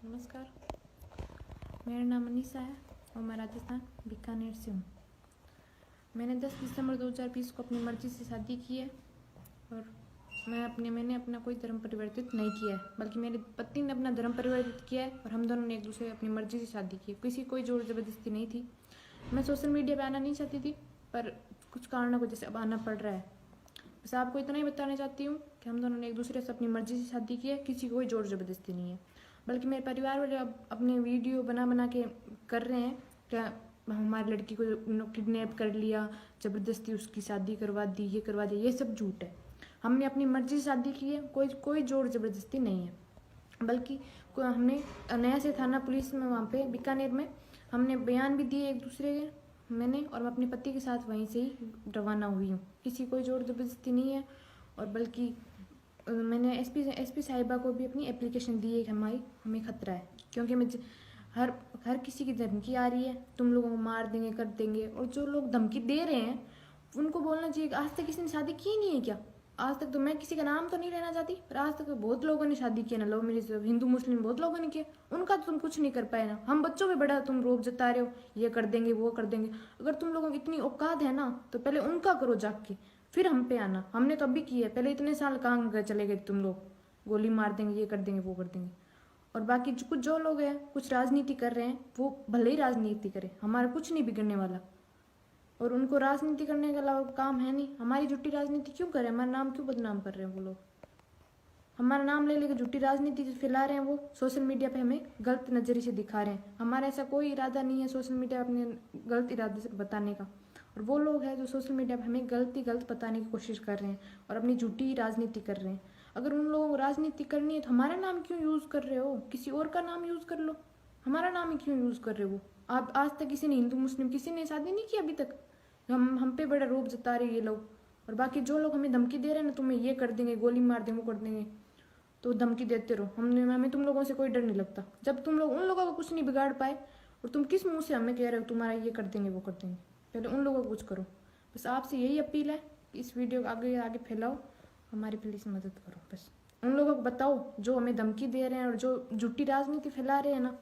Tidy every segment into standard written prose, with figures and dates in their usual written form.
नमस्कार, मेरा नाम अनीसा है और मैं राजस्थान बीकानेर से हूँ। मैंने 10 दिसंबर 2020 को अपनी मर्जी से शादी की है और मैंने अपना कोई धर्म परिवर्तित नहीं किया है, बल्कि मेरे पति ने अपना धर्म परिवर्तित किया है और हम दोनों ने एक दूसरे अपनी मर्जी से शादी की है। किसी कोई जोर ज़बरदस्ती नहीं थी। मैं सोशल मीडिया पे आना नहीं चाहती थी, पर कुछ कारणों की वजह से अब आना पड़ रहा है। बस आपको इतना ही बताना चाहती हूँ कि हम दोनों ने एक दूसरे से अपनी मर्जी से शादी की है, किसी कोई जोर ज़बरदस्ती नहीं है। बल्कि मेरे परिवार वाले अब अपने वीडियो बना के कर रहे हैं क्या हमारी लड़की को किडनैप कर लिया, ज़बरदस्ती उसकी शादी करवा दी, ये करवा दी। ये सब झूठ है। हमने अपनी मर्जी से शादी की है, कोई जोर ज़बरदस्ती नहीं है। बल्कि हमने नया से थाना पुलिस में वहाँ पे बीकानेर में हमने बयान भी दिए एक दूसरे के, मैंने और मैं अपने पति के साथ वहीं से ही रवाना हुई हूँ। किसी कोई जोर ज़बरदस्ती नहीं है। और बल्कि मैंने एसपी साहिबा को भी अपनी एप्लीकेशन दी है कि हमें खतरा है, क्योंकि मैं हर किसी की धमकी आ रही है, तुम लोगों को मार देंगे, कर देंगे। और जो लोग धमकी दे रहे हैं उनको बोलना चाहिए आज तक किसी ने शादी की नहीं है क्या? आज तक तो मैं किसी का नाम तो नहीं लेना चाहती, पर आज तक तो बहुत लोगों ने शादी किया ना, लव मैरिज, हिंदू मुस्लिम बहुत लोगों ने किया। उनका तो तुम कुछ नहीं कर पाए ना। हम बच्चों पे बड़ा तुम रोब जता रहे हो, ये कर देंगे वो कर देंगे। अगर तुम लोगों की इतनी औकात है ना तो पहले उनका करो जाके, फिर हम पे आना। हमने तो अभी किया है, पहले इतने साल कहाँ चले गए तुम लोग, गोली मार देंगे, ये कर देंगे वो कर देंगे। और बाकी कुछ जो लोग हैं कुछ राजनीति कर रहे हैं, वो भले ही राजनीति करें, हमारा कुछ नहीं बिगड़ने वाला। और उनको राजनीति करने के अलावा काम है नहीं। हमारी झूठी राजनीति क्यों करें? हमारा नाम क्यों बदनाम कर रहे हैं वो लोग? हमारा नाम ले लेकर झूठी राजनीति फैला रहे हैं। वो सोशल मीडिया पे हमें गलत नज़रिए से दिखा रहे हैं। हमारा ऐसा कोई इरादा नहीं है सोशल मीडिया अपने गलत इरादे से बताने का। और वो लोग हैं जो सोशल मीडिया पर हमें गलत बताने की कोशिश कर रहे हैं और अपनी झूठी राजनीति कर रहे हैं। अगर उन लोगों को राजनीति करनी है तो हमारा नाम क्यों यूज़ कर रहे हो? किसी और का नाम यूज़ कर लो, हमारा नाम ही क्यों यूज़ कर रहे हो? आप आज तक किसी ने, हिंदू मुस्लिम किसी ने शादी नहीं की अभी तक। हम पे बड़ा रोब जता रहे ये लोग। और बाकी जो लोग हमें धमकी दे रहे हैं ना, तुम्हें ये कर देंगे, गोली मार देंगे, वो कर देंगे, तो धमकी देते रहो। हमें तुम लोगों से कोई डर नहीं लगता। जब तुम लोग उन लोगों को कुछ नहीं बिगाड़ पाए और तुम किस मुंह से हमें कह रहे हो तुम्हारा ये कर देंगे वो कर देंगे? पहले उन लोगों को कुछ करो। बस आपसे यही अपील है कि इस वीडियो को आगे फैलाओ, हमारी प्लीज़ मदद करो। बस उन लोगों को बताओ जो हमें धमकी दे रहे हैं और जो झूठी राजनीति फैला रहे हैं ना,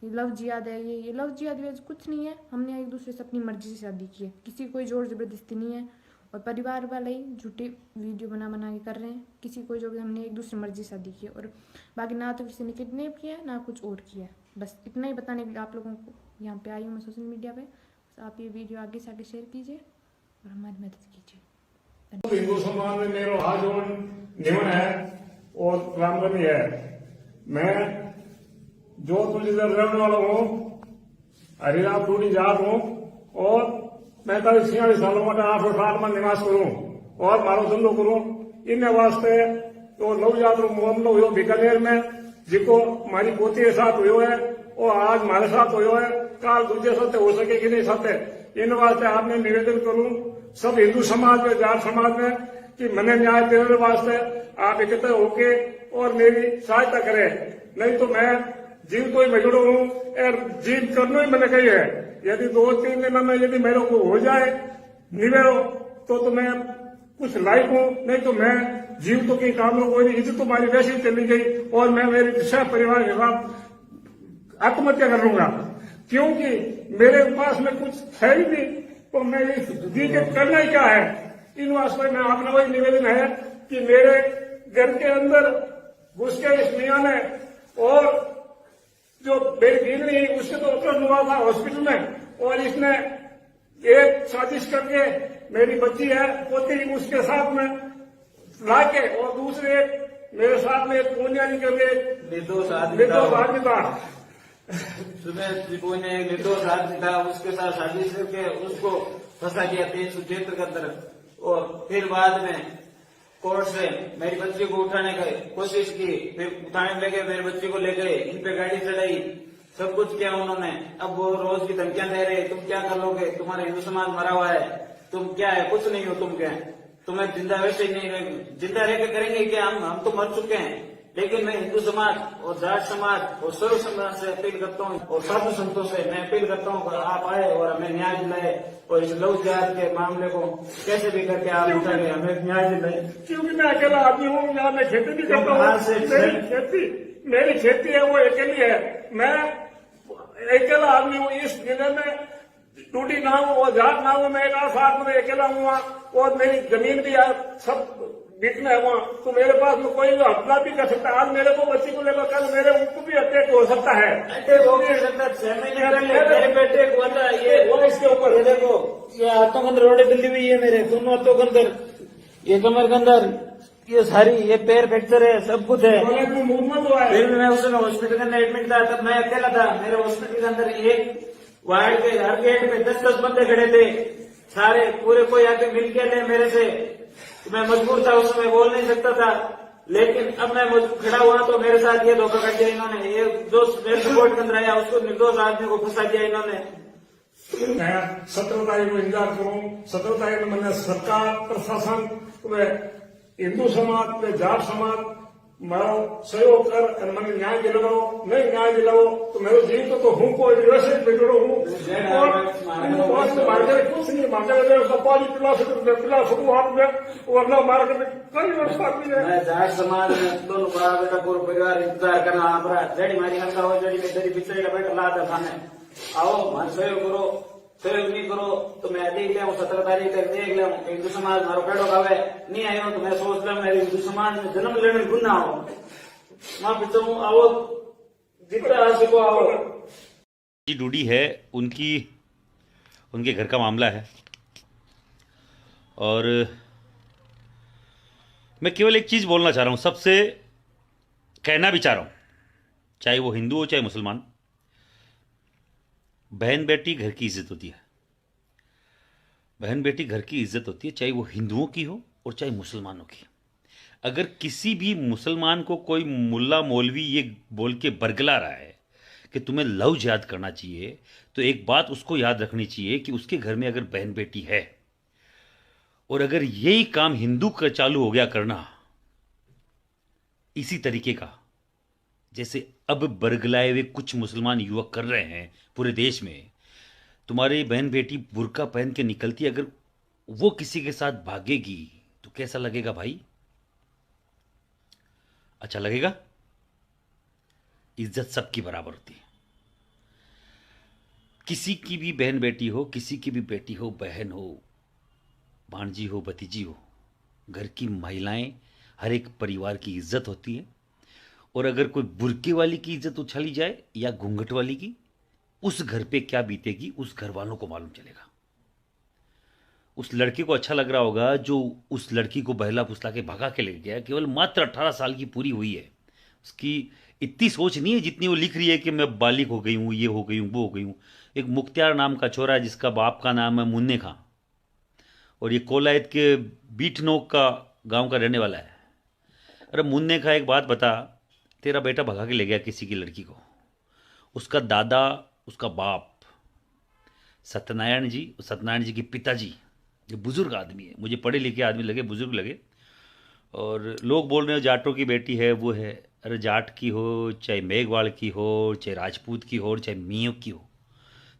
लव जिहाद है, ये लव जिहाद कुछ नहीं है। हमने एक दूसरे से अपनी मर्जी से शादी की है, किसी कोई जोर ज़बरदस्ती नहीं है। और परिवार वाले ही झूठी वीडियो बना के कर रहे हैं। किसी कोई जो भी, हमने एक दूसरे मर्जी शादी की है। और बाकी ना तो किसी ने किडनैप किया है ना कुछ और किया है। बस इतना ही बताने के लिए आप लोगों को यहाँ पे आई हूँ मैं सोशल मीडिया पे। बस आप ये वीडियो आगे से आगे शेयर कीजिए और हमारी मदद कीजिए। हिंदू समाज में मेरा आजीवन नियम है और रामगति है। मैं जो तुलसीदास रहने वाला हूँ, हरिराम टूटी जात हूँ और 45-46 सालों में 860 में निवास करूँ और मारो धंधो करूँ। इन वास्ते तो नवजात मामलो हुआ बीकानेर में, जिको हमारी पोती के साथ हुआ है और आज हमारे साथ हुआ है, काल दूसरे साथ हो सके कि नहीं साथ। इन वास्ते आपने निवेदन करूँ सब हिंदू समाज में, जाट समाज में, कि मैंने न्याय देने वास्ते आप इकट्ठे होके और मेरी सहायता करें। नहीं तो मैं जीव तो ही मजड़ो हूँ और जीव करना ही मैंने कही है। यदि 2-3 दिन में यदि मेरे को हो जाए निवेरो तो मैं कुछ लायक हूँ, नहीं तो मैं जीव तो कहीं काम कोई नहीं। इज्जत तो हमारी वैसे ही चली गई और मैं मेरे सब परिवार के साथ आत्महत्या कर लूंगा, क्योंकि मेरे पास में कुछ है ही नहीं। तो मैं ये दिक्कत करना ही क्या है? इन वास्ते में आपने वही निवेदन है कि मेरे घर के अंदर घुस के इस मियां ने और जो मेरी बीवी उससे तो ऑपरेशन हुआ था हॉस्पिटल में, और इसने एक साजिश करके मेरी बच्ची है पोती उसके साथ में लाके और दूसरे मेरे साथ में पूंजारी करके निर्दोष आदमी था। सुबह ने निर्दोष आदमी था, उसके साथ शादी करके उसको फंसा दिया 373 के अंदर। और फिर बाद में कोर्ट से मेरी बच्ची को उठाने की कोशिश की, फिर उठाने लगे, मेरी बच्ची को ले गए, इन पे गाड़ी चढ़ाई, सब कुछ किया उन्होंने। अब वो रोज की धमकियां दे रहे, तुम क्या कर लोगे, तुम्हारा हिंदू समाज मरा हुआ है, तुम क्या है, कुछ नहीं हो तुम, क्या तुम्हें जिंदा वैसे ही नहीं रहेंगे, जिंदा रह के करेंगे क्या? हम तो मर चुके हैं। लेकिन मैं हिंदू समाज और जाट समाज और सर्व समाज से अपील करता हूँ और साधु संतों से मैं अपील करता हूँ कि आप आए और हमें न्याय दिलाए और इस लव जिहाद के मामले को कैसे भी करके आप उठा के हमें न्याय दिलाए। क्योंकि मैं अकेला आदमी हूँ, यहाँ मैं खेती भी करता बाहर हूँ, से मेरी खेती है वो अकेली है, मैं अकेला आदमी हूँ इस जिले में। टूटी ना हो और जाट ना हो, मैं एक 8 साल में अकेला हूँ वहाँ, और मेरी जमीन भी है, सब बिकना है वहाँ। तो मेरे पास में कोई हत्या भी कर सकता है। आज मेरे को बच्ची को लेकर कल मेरे उनको भी अटैक हो सकता है। अटैक हो गया सकता है, 6 महीने पहले मेरे बेटे को था ये वो इसके ऊपर है, देखो ये हाथों के अंदर रोड़े बिल्ली हुई है, मेरे दोनों हाथों के अंदर, ये कमर के अंदर, ये सारी, ये पैर फ्रैक्चर है, सब कुछ है। मूवमेंट हुआ है। फिर मैं उस समय हॉस्पिटल के अंदर एडमिट था, तब मैं अकेला था। मेरे हॉस्पिटल के अंदर एक वार्ड के हर गेट पे 10-10 बंदे खड़े थे, सारे पूरे कोई आके मिल के थे मेरे से। तो मैं मजबूर था, उस समय बोल नहीं सकता था, लेकिन अब मैं खड़ा हुआ तो मेरे साथ ये धोखा कर दिया इन्होंने। ये जो मेरे सपोर्ट के अंदर आया उसको निर्दोष आदमी को फंसा दिया इन्होंने। मैं 17 तारीख को इंतजार करूं। 17 तारीख में मैंने सरकार, प्रशासन, हिंदू समाज में जाट समाज मारो सहयोग कर और मैंने न्याय दिलाओ। नहीं न्याय दिलाओ तो मेरे जीव तो हूँ कोई वैसे बिगड़ो हूँ और मार्केट कुछ नहीं, मार्केट पानी पिला सकूँ आप में, वरना मार्केट में कई व्यवस्था भी है। मैं जाट समाज में दोनों बड़ा बेटा पूरा परिवार इंतजार करना हमारा जड़ी मारी हल्का हो, जड़ी में जड़ी पिछड़ी का बेटा लाता थाने आओ मान सहयोग करो, सहयोग नहीं करो तो मैं देख लिया 17 तारीख तक देख लिया हिंदू समाज मारो पेड़ो खावे नहीं आयो तो मैं सोच लिया मेरे हिंदू समाज में जन्म लेने गुना हो मां पिता आओ जितना आ सको आओ। जी डूडी है उनके घर का मामला है और मैं केवल एक चीज़ बोलना चाह रहा हूँ, सबसे कहना भी चाह रहा हूँ, चाहे वो हिंदू हो चाहे मुसलमान, बहन बेटी घर की इज्जत होती है। बहन बेटी घर की इज्जत होती है, चाहे वो हिंदुओं की हो और चाहे मुसलमानों की। अगर किसी भी मुसलमान को कोई मुल्ला मौलवी ये बोल के बरगला रहा है कि तुम्हें लव जिहाद करना चाहिए, तो एक बात उसको याद रखनी चाहिए कि उसके घर में अगर बहन बेटी है और अगर यही काम हिंदू का चालू हो गया करना इसी तरीके का, जैसे अब बरगलाए हुए कुछ मुसलमान युवक कर रहे हैं पूरे देश में, तुम्हारी बहन बेटी बुर्का पहन के निकलती, अगर वो किसी के साथ भागेगी तो कैसा लगेगा भाई? अच्छा लगेगा? इज्जत सबकी बराबर होती है। किसी की भी बहन बेटी हो, किसी की भी बेटी हो, बहन हो, भांजी हो, भतीजी हो, घर की महिलाएं, हर एक परिवार की इज्जत होती है। और अगर कोई बुर्के वाली की इज्जत उछाली जाए या घूंघट वाली की, उस घर पे क्या बीतेगी उस घर वालों को मालूम चलेगा। उस लड़के को अच्छा लग रहा होगा जो उस लड़की को बहला फुसला के भगा के ले गया, केवल मात्र 18 साल की पूरी हुई है। उसकी इतनी सोच नहीं है जितनी वो लिख रही है कि मैं बालिग हो गई हूँ, ये हो गई हूँ, वो हो गई हूँ। एक मुख्तियार नाम का छोरा है जिसका बाप का नाम है मुन्ने खां, और ये कोलायत के बीटनोक का गांव का रहने वाला है। अरे मुन्ने खां, एक बात बता, तेरा बेटा भगा के ले गया किसी की लड़की को, उसका दादा, उसका बाप सत्यनारायण जी के पिताजी, ये बुजुर्ग आदमी है, मुझे पढ़े लिखे आदमी लगे, बुजुर्ग लगे। और लोग बोल रहे हो जाटों की बेटी है, वो है। अरे जाट की हो, चाहे मेघवाड़ की हो, चाहे राजपूत की हो, चाहे मियों की हो,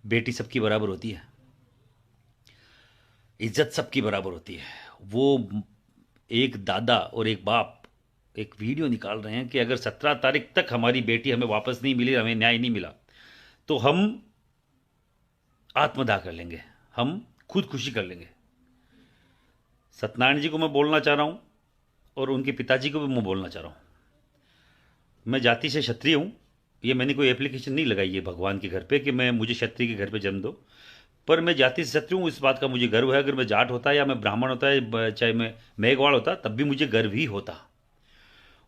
बेटी सबकी बराबर होती है, इज्जत सबकी बराबर होती है। वो एक दादा और एक बाप एक वीडियो निकाल रहे हैं कि अगर 17 तारीख तक हमारी बेटी हमें वापस नहीं मिली, हमें न्याय नहीं मिला, तो हम आत्मदाह कर लेंगे, हम खुदकुशी कर लेंगे। सत्यनारायण जी को मैं बोलना चाह रहा हूं और उनके पिताजी को भी मैं बोलना चाह रहा हूं, मैं जाति से क्षत्रिय हूं। ये मैंने कोई एप्लीकेशन नहीं लगाई है भगवान के घर पे कि मुझे क्षत्रिय के घर पे जन्म दो, पर मैं जाति से क्षत्रिय हूं, इस बात का मुझे गर्व है। अगर मैं जाट होता या मैं ब्राह्मण होता, चाहे मैं मेघवाड़ होता, तब भी मुझे गर्व ही होता।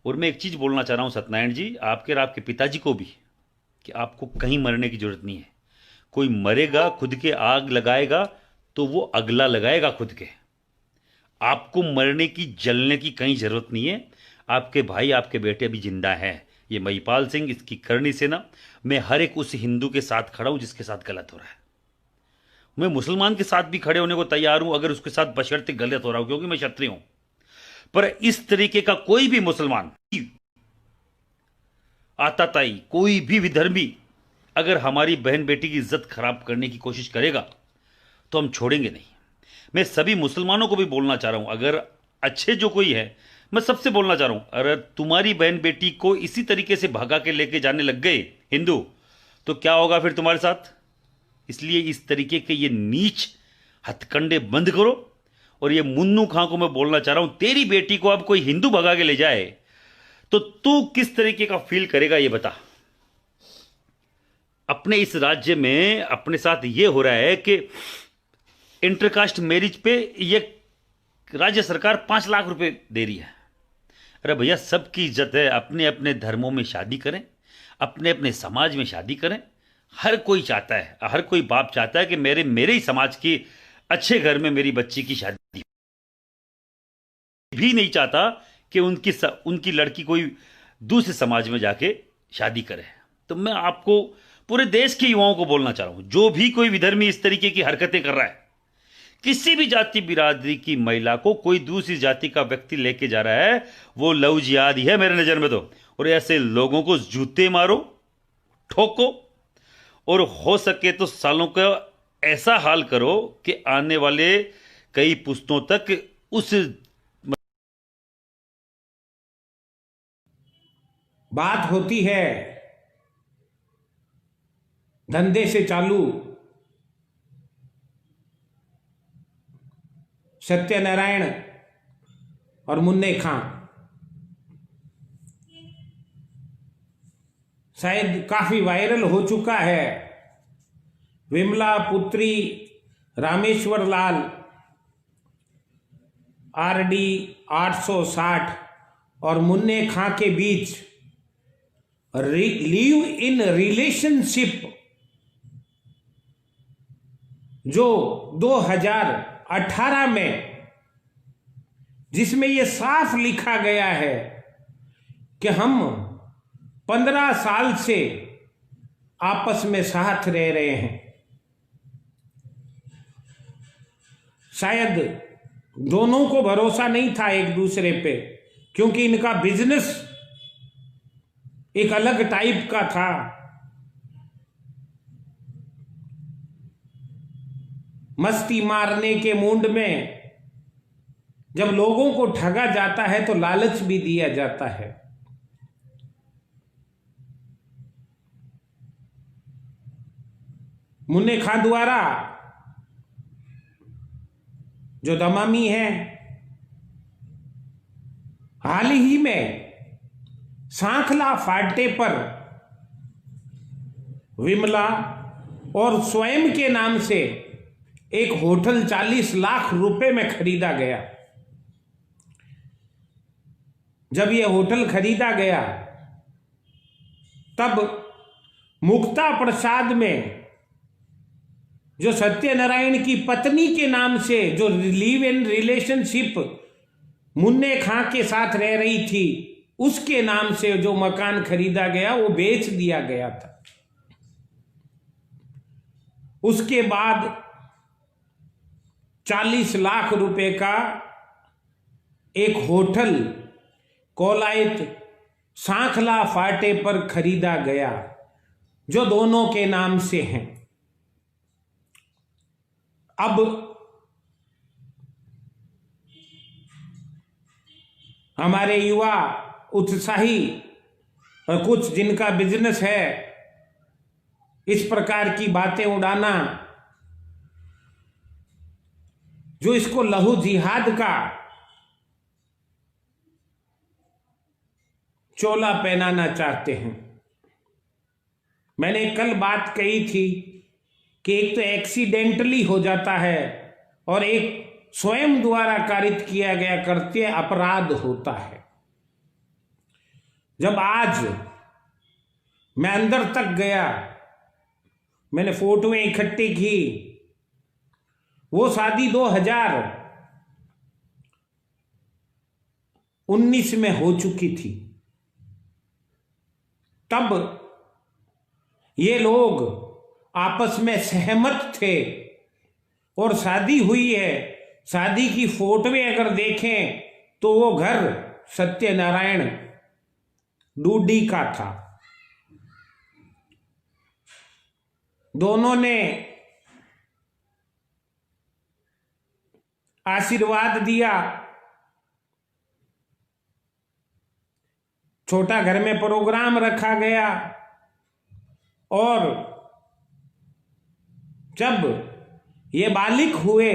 और मैं एक चीज़ बोलना चाह रहा हूं सत्यनारायण जी, आपके और आपके पिताजी को भी, कि आपको कहीं मरने की जरूरत नहीं है। कोई मरेगा, खुद के आग लगाएगा तो वो अगला लगाएगा खुद के। आपको मरने की, जलने की कहीं जरूरत नहीं है। आपके भाई, आपके बेटे अभी जिंदा हैं। ये महिपाल सिंह, इसकी करनी सेना, मैं हर एक उस हिंदू के साथ खड़ा हूं जिसके साथ गलत हो रहा है। मैं मुसलमान के साथ भी खड़े होने को तैयार हूं अगर उसके साथ बशर्ते गलत हो रहा हूं, क्योंकि मैं क्षत्रिय हूं। पर इस तरीके का कोई भी मुसलमान आताताई, कोई भी विधर्मी अगर हमारी बहन बेटी की इज्जत खराब करने की कोशिश करेगा तो हम छोड़ेंगे नहीं। मैं सभी मुसलमानों को भी बोलना चाह रहा हूं, अगर अच्छे जो कोई है, मैं सबसे बोलना चाह रहा हूं, अगर तुम्हारी बहन बेटी को इसी तरीके से भगा के लेके जाने लग गए हिंदू, तो क्या होगा फिर तुम्हारे साथ। इसलिए इस तरीके के ये नीच हथकंडे बंद करो। और ये मुन्नू खां को मैं बोलना चाह रहा हूं, तेरी बेटी को अब कोई हिंदू भगा के ले जाए तो तू किस तरीके का फील करेगा ये बता। अपने इस राज्य में अपने साथ ये हो रहा है कि इंटरकास्ट मैरिज पे ये राज्य सरकार 5 लाख रुपए दे रही है। अरे भैया, सबकी इज्जत है, अपने अपने धर्मों में शादी करें, अपने अपने समाज में शादी करें। हर कोई चाहता है, हर कोई बाप चाहता है कि मेरे ही समाज की अच्छे घर में मेरी बच्ची की शादी। भी नहीं चाहता कि उनकी लड़की कोई दूसरे समाज में जाके शादी करे। तो मैं आपको, पूरे देश के युवाओं को बोलना चाह रहा हूं, जो भी कोई विधर्मी इस तरीके की हरकतें कर रहा है, किसी भी जाति बिरादरी की महिला को कोई दूसरी जाति का व्यक्ति लेके जा रहा है, वो लव जिहाद ही है मेरे नजर में तो। और ऐसे लोगों को जूते मारो, ठोको, और हो सके तो सालों का ऐसा हाल करो कि आने वाले कई पुश्तों तक उस बात होती है धंधे से चालू सत्यनारायण और मुन्ने खां। शायद काफी वायरल हो चुका है। विमला पुत्री रामेश्वर लाल RD 860 और मुन्ने खां के बीच लिव इन रिलेशनशिप जो 2018 में, जिसमें यह साफ लिखा गया है कि हम 15 साल से आपस में साथ रह रहे हैं। शायद दोनों को भरोसा नहीं था एक दूसरे पे, क्योंकि इनका बिजनेस एक अलग टाइप का था। मस्ती मारने के मूड में जब लोगों को ठगा जाता है तो लालच भी दिया जाता है। मुन्ने खां द्वारा जो दमामी है, हाल ही में सांखला फाटे पर विमला और स्वयं के नाम से एक होटल 40 लाख रुपए में खरीदा गया। जब यह होटल खरीदा गया तब मुक्ता प्रसाद में जो सत्यनारायण की पत्नी के नाम से जो लिव इन रिलेशनशिप मुन्ने खां के साथ रह रही थी, उसके नाम से जो मकान खरीदा गया वो बेच दिया गया था। उसके बाद 40 लाख रुपए का एक होटल कोलायत सांखला फाटे पर खरीदा गया, जो दोनों के नाम से हैं। अब हमारे युवा उत्साही और कुछ जिनका बिजनेस है इस प्रकार की बातें उड़ाना, जो इसको लहू जिहाद का चोला पहनाना चाहते हैं। मैंने कल बात कही थी कि एक तो एक्सीडेंटली हो जाता है और एक स्वयं द्वारा कारित किया गया कृत्य अपराध होता है। जब आज मैं अंदर तक गया, मैंने फोटोएं इकट्ठी की, वो शादी 2019 में हो चुकी थी। तब ये लोग आपस में सहमत थे और शादी हुई है। शादी की फोटोएं अगर देखें तो वो घर सत्यनारायण डूडी का था। दोनों ने आशीर्वाद दिया। छोटा घर में प्रोग्राम रखा गया और जब ये बालिग हुए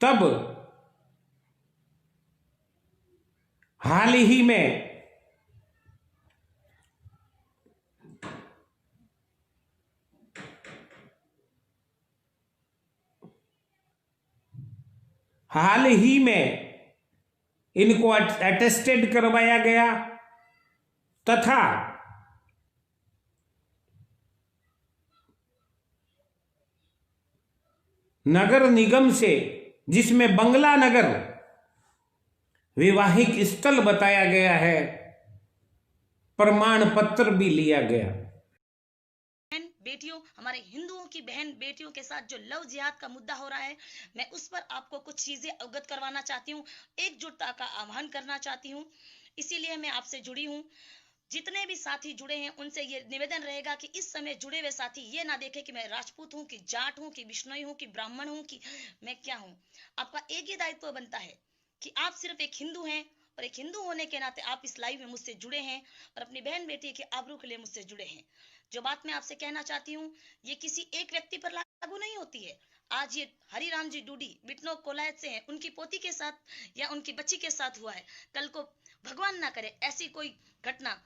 तब हाल ही में इनको अटेस्टेड करवाया गया तथा नगर निगम से, जिसमें बंगला नगर विवाहिक स्थल बताया गया है, प्रमाण पत्र भी लिया गया। बहन बेटियों, हमारे हिंदुओं की बहन बेटियों के साथ जो लव जिहाद का मुद्दा हो रहा है, मैं उस पर आपको कुछ चीजें अवगत करवाना चाहती हूँ, एकजुटता का आह्वान करना चाहती हूँ। इसीलिए मैं आपसे जुड़ी हूँ। जितने भी साथी जुड़े हैं उनसे ये निवेदन रहेगा कि इस समय जुड़े हुए साथी ये ना देखे कि मैं राजपूत हूँ, कि जाट हूँ, कि बिश्नोई हूँ, कि ब्राह्मण हूँ, कि मैं क्या हूँ। आपका एक ही दायित्व बनता है कि आप सिर्फ एक हिंदू हैं और एक हिंदू होने के नाते आप इस लाइव में मुझसे जुड़े हैं और अपनी बहन बेटी के आबरू के लिए मुझसे जुड़े हैं। जो बात मैं आपसे कहना चाहती हूँ ये किसी एक व्यक्ति पर लागू नहीं होती है। आज ये हरिराम जी डूडी बिटनो कोलायत से हैं, उनकी पोती के साथ या उनकी बच्ची के साथ हुआ है। कल को भगवान ना करे ऐसी कोई घटना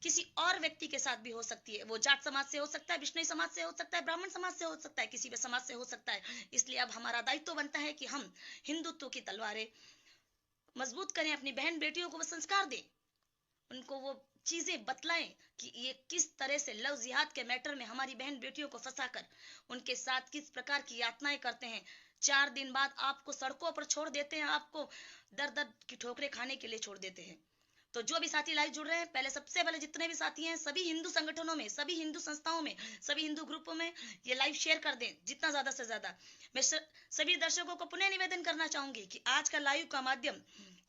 किसी और व्यक्ति के साथ भी हो सकती है। वो जाट समाज से हो सकता है, विष्णु समाज से हो सकता है, ब्राह्मण समाज से हो सकता है, किसी भी समाज से हो सकता है। इसलिए अब हमारा दायित्व बनता है कि हम हिंदुत्व की तलवारें मजबूत करें, अपनी बहन बेटियों को वो संस्कार दें, उनको वो चीजें बतलाएं कि ये किस तरह से लव जिहाद के मैटर में हमारी बहन बेटियों को फंसाकर उनके साथ किस प्रकार की यातनाएं करते हैं। 4 दिन बाद आपको सड़कों पर छोड़ देते हैं, आपको दर दर की ठोकरें खाने के लिए छोड़ देते हैं। तो जो भी साथी लाइव जुड़ रहे हैं, पहले सबसे पहले जितने भी साथी हैं सभी हिंदू संगठनों में, सभी हिंदू संस्थाओं में, सभी हिंदू ग्रुपों में ये लाइव शेयर कर दें जितना ज्यादा से ज्यादा। मैं सभी दर्शकों को पुनः निवेदन करना चाहूंगी कि आज का लाइव का माध्यम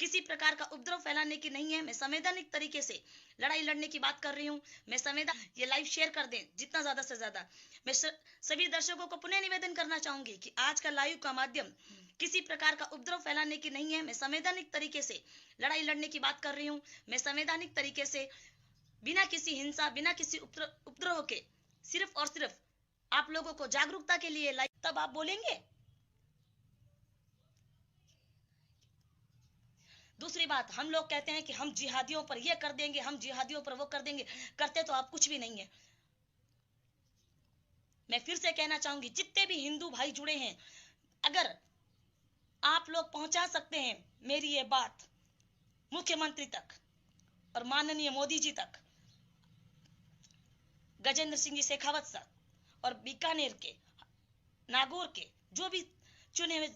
किसी प्रकार का उपद्रव फैलाने की नहीं है। मैं संवैधानिक तरीके से लड़ाई लड़ने की बात कर रही हूँ। मैं ये लाइव शेयर कर दें जितना ज्यादा से ज्यादा। मैं सभी दर्शकों को पुनः निवेदन करना चाहूंगी कि आज का लाइव का माध्यम किसी प्रकार का उपद्रव फैलाने की नहीं है। मैं संवैधानिक तरीके से लड़ाई लड़ने की बात कर रही हूँ। मैं संवैधानिक तरीके से बिना किसी हिंसा, बिना किसी उपद्रव के सिर्फ और सिर्फ आप लोगों को जागरूकता के लिए लाइव, तब आप बोलेंगे। दूसरी बात, हम लोग कहते हैं कि हम जिहादियों पर ये कर देंगे, हम जिहादियों पर वो कर देंगे, करते तो आप कुछ भी नहीं है। मैं फिर से कहना चाहूंगी जितने भी हिंदू भाई जुड़े हैं, अगर आप लोग पहुंचा सकते हैं मेरी ये बात मुख्यमंत्री तक और माननीय मोदी जी तक, गजेंद्र सिंह जी शेखावत सर और बीकानेर के, नागौर के जो भी चुने हुए